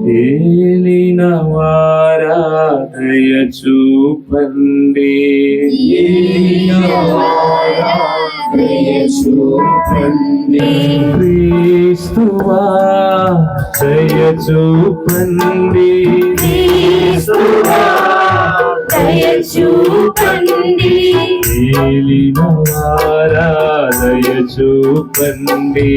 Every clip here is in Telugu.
ఏలిన వారా దయ చూపండి, క్రీస్తువా దయ చూపండి, ఏలిన వారా దయ చూపండి,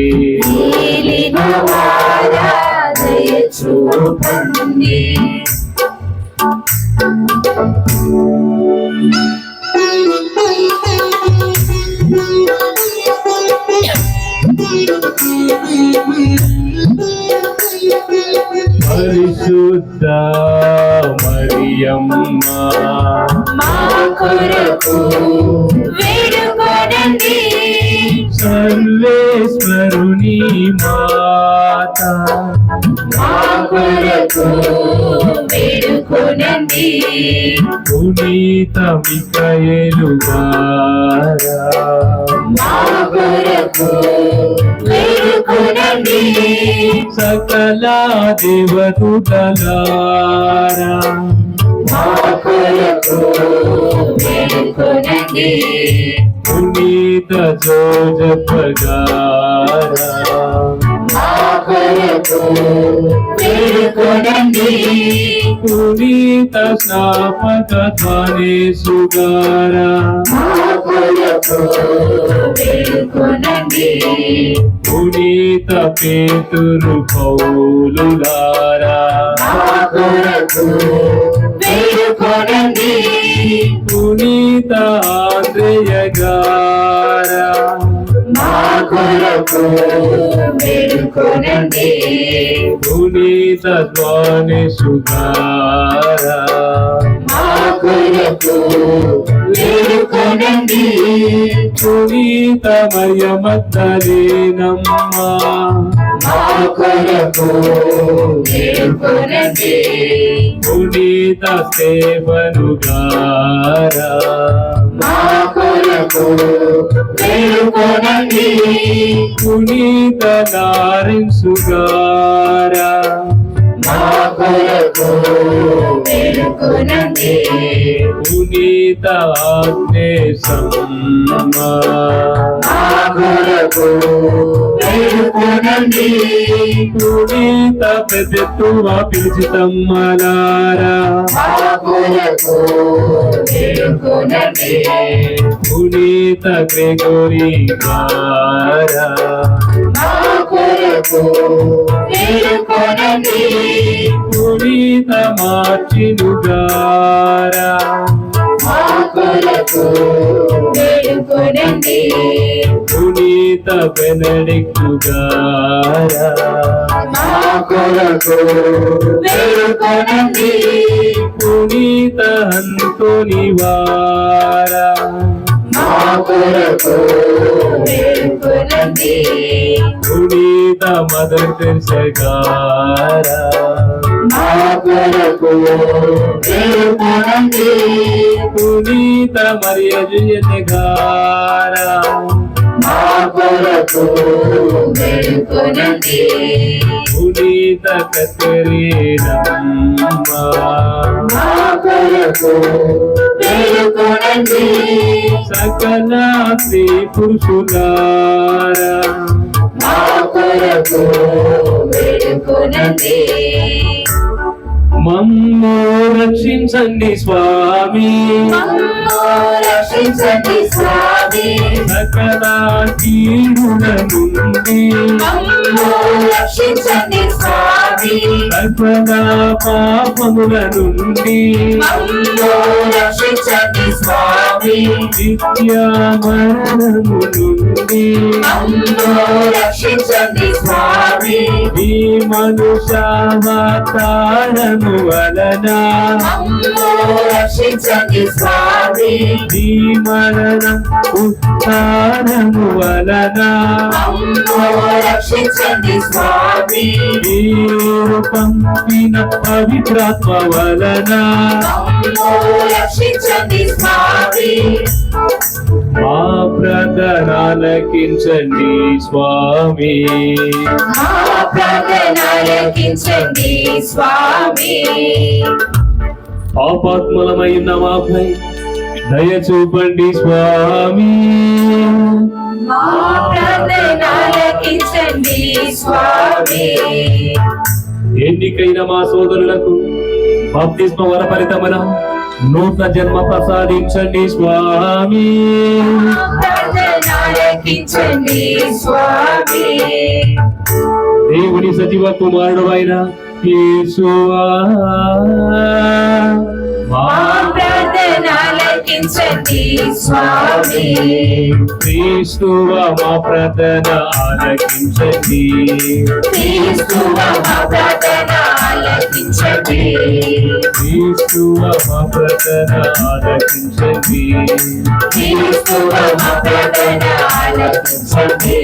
పరిశుద్ధ మరియమ్మ మా కొరకు వేడుకొనండి, సర్వేశ్వరుని మాత మా కొరకు వేడుకొనండి, పునీత మిఖాయేలు గారా మా కొరకు వేడుకొనండి, సకల దేవదూతలారా మా కొరకు వేడుకొనండి, పునీత జోజప్ప గారా మా కొరకు వేడుకొనండి, పునీత స్నాపక ధ్వనేశు గారా మా కొరకు వేడుకొనండి, పునీత పేతురు పౌలులారా మా కొరకు వేడుకొనండి, పునీత ఆంద్రేయ గారా మా కొరకు వేడుకొనండి, పునీత ధ్వనేశు గారా మా కొరకు వేడుకొనండి, పునీత మరియ మగ్దలేనమ్మ మా కొరకు వేడుకొనండి, పునీత స్టెఫను గారా మా కొరకు వేడుకొనండి, పునీత లారెన్సు గారా మా కొరకు వేడుకొనండి, పునీత ఆగ్నేశమ్మ మా కొరకు వేడుకొనండి, పునీత పెద్దెత్తువ పిలిచితమ్మలారా మా కొరకు వేడుకొనండి, పునీత గ్రెగోరీ గారా మా కొరకు వేడుకొనండి, పునీత మార్టిను గారా మా కొరకు వేడుకొనండి, పునీత బెనడిక్టు గారా మా కొరకు వేడుకొనండి, పునీత అంతోని వారా మా కొరకు వేడుకొనండి, పునీత మదర్ తెరెసా గారా మా కొరకు వేడుకొనండి, పునీత మరియ జుయత గారా మా కొరకు వేడుకొనండి, పునీత కతెరీనమ్మ మా కొరకు వేడుకొనండి, సకల స్త్రీ పురుషులారా మా కొరకు వేడుకొనండి, మమ్ము రక్షించండి స్వామి, మమ్ము రక్షించండి స్వామి, సకల కీడుల నుండి మమ్ము రక్షించండి స్వామి, సకల పాపముల నుండి మమ్ము రక్షించండి స్వామి, నిత్య మరణము నుండి మమ్ము రక్షించండి స్వామి, ఈ మనుష్యావతారము వలన మమ్ము రక్షించండి స్వామి, ఈ మరణం ఉత్థానము వలన మమ్ము రక్షించండి స్వామి, మీరు పంపిన పవిత్రాత్మ వలన మమ్ము రక్షించండి స్వామి, మా ప్రార్థన ఆలకించండి స్వామి మా ప్రార్థన ఆలకించండి స్వామి పాపాత్ములమైన మాపై దయ చూపండి స్వామి మా ప్రార్థన ఆలకించండి స్వామి ఎన్నికైన మా సోదరులకు బాప్తిస్మ వరపరితమన నూతన జన్మ ప్రసాదించండి స్వామి ప్రార్థన ఆలకించండి స్వామి దేవుని సజీవ కుమారుడు అయిన యేసువా మా ప్రార్థన ఆలకించండి స్వామి క్రీస్తువా మా ప్రార్థన ఆలకించండి క్రీస్తువా మా ప్రార్థన ఆలకించండి క్రీస్తువా మా ప్రార్థన ఆలకించండి క్రీస్తువా మా ప్రార్థన ఆలకించండి